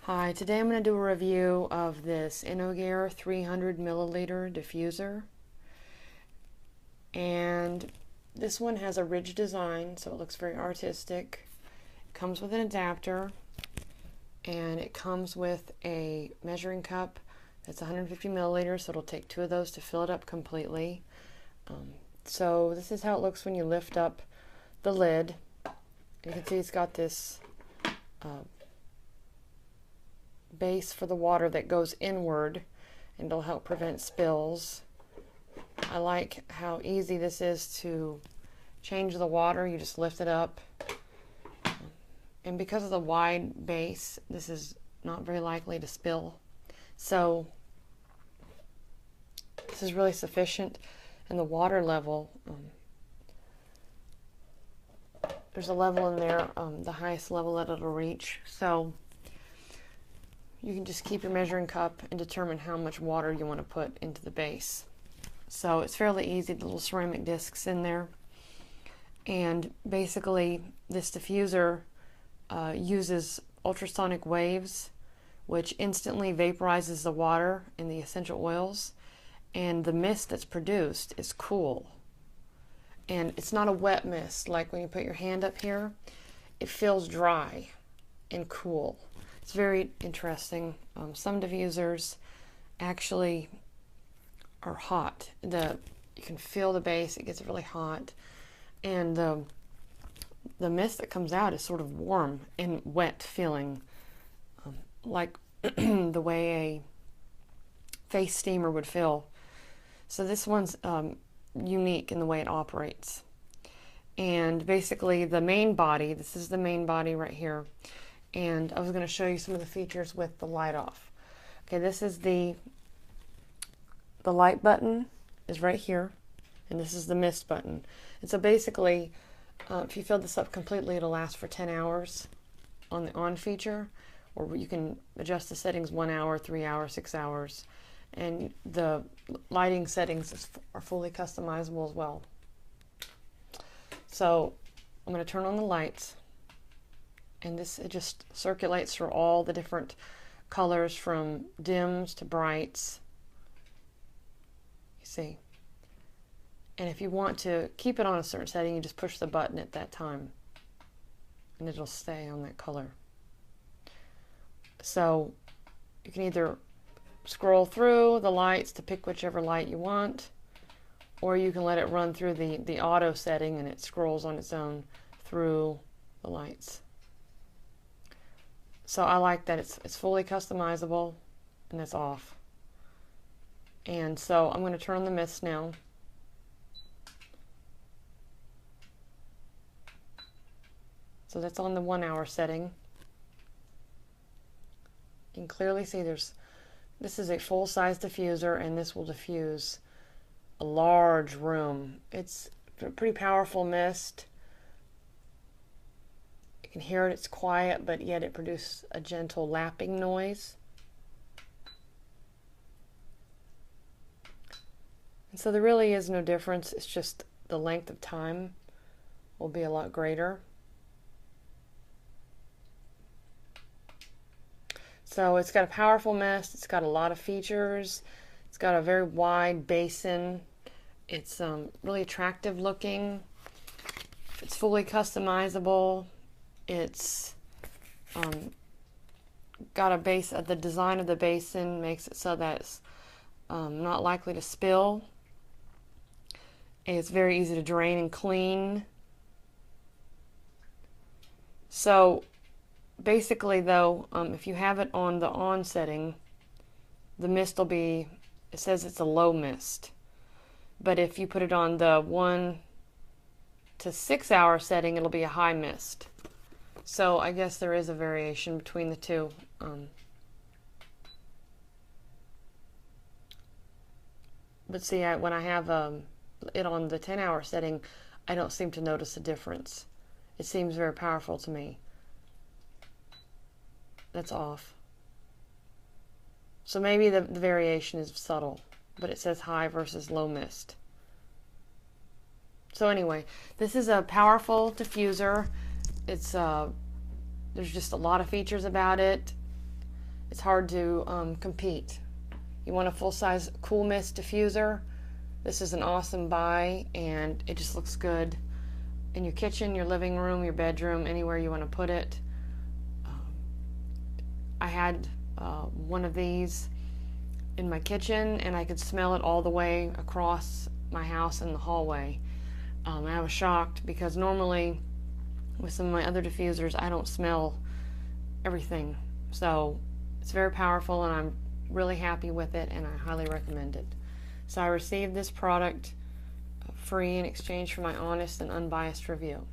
Hi, today I'm going to do a review of this Tepoinn 300ml diffuser. And this one has a ridge design, so it looks very artistic. It comes with an adapter, and it comes with a measuring cup that's 150 milliliters, so it'll take 2 of those to fill it up completely. So this is how it looks when you lift up the lid. You can see it's got this base for the water that goes inward, and it'll help prevent spills. I like how easy this is to change the water. You just lift it up, and because of the wide base, this is not very likely to spill. So this is really sufficient. And the water level, there's a level in there, the highest level that it'll reach. So you can just keep your measuring cup and determine how much water you want to put into the base. So it's fairly easy, the little ceramic discs in there. And basically this diffuser uses ultrasonic waves, which instantly vaporizes the water and the essential oils, and the mist that's produced is cool. And it's not a wet mist like when you put your hand up here. It feels dry and cool. It's very interesting. Some diffusers actually are hot. You can feel the base, it gets really hot, and the mist that comes out is sort of warm and wet feeling, like the way a face steamer would feel. So this one's unique in the way it operates. And basically the main body, this is the main body right here, and I was going to show you some of the features with the light off. Okay, this is the light button is right here, and this is the mist button. And so basically, if you fill this up completely, it'll last for 10 hours on the on feature, or you can adjust the settings 1 hour, 3 hours, 6 hours. And the lighting settings are fully customizable as well. So I'm going to turn on the lights, and it just circulates through all the different colors from dims to brights. You see. And if you want to keep it on a certain setting, you just push the button at that time, and it'll stay on that color. So you can either scroll through the lights to pick whichever light you want, or you can let it run through the auto setting, and it scrolls on its own through the lights. So I like that it's fully customizable, and it's off. And so I'm going to turn on the mist now. So that's on the 1 hour setting. You can clearly see this is a full-size diffuser, and this will diffuse a large room. It's a pretty powerful mist. You can hear it, it's quiet, but yet it produces a gentle lapping noise. And so there really is no difference, it's just the length of time will be a lot greater. So it's got a powerful mist, it's got a lot of features, it's got a very wide basin, it's really attractive looking, it's fully customizable, it's got a base, the design of the basin makes it so that it's not likely to spill. It's very easy to drain and clean. So basically though, if you have it on the on setting, the mist will be, it says it's a low mist. But if you put it on the 1 to 6 hour setting, it'll be a high mist. So I guess there is a variation between the two. But see, when I have it on the 10 hour setting, I don't seem to notice a difference. It seems very powerful to me. That's off. So maybe the variation is subtle, but it says high versus low mist. So anyway, this is a powerful diffuser. It's there's just a lot of features about it. it's hard to compete. You want a full-size cool mist diffuser, this is an awesome buy, and it just looks good in your kitchen, your living room, your bedroom, anywhere you want to put it. I had one of these in my kitchen, and I could smell it all the way across my house in the hallway. I was shocked because normally with some of my other diffusers I don't smell everything. So it's very powerful, and I'm really happy with it, and I highly recommend it. So I received this product free in exchange for my honest and unbiased review.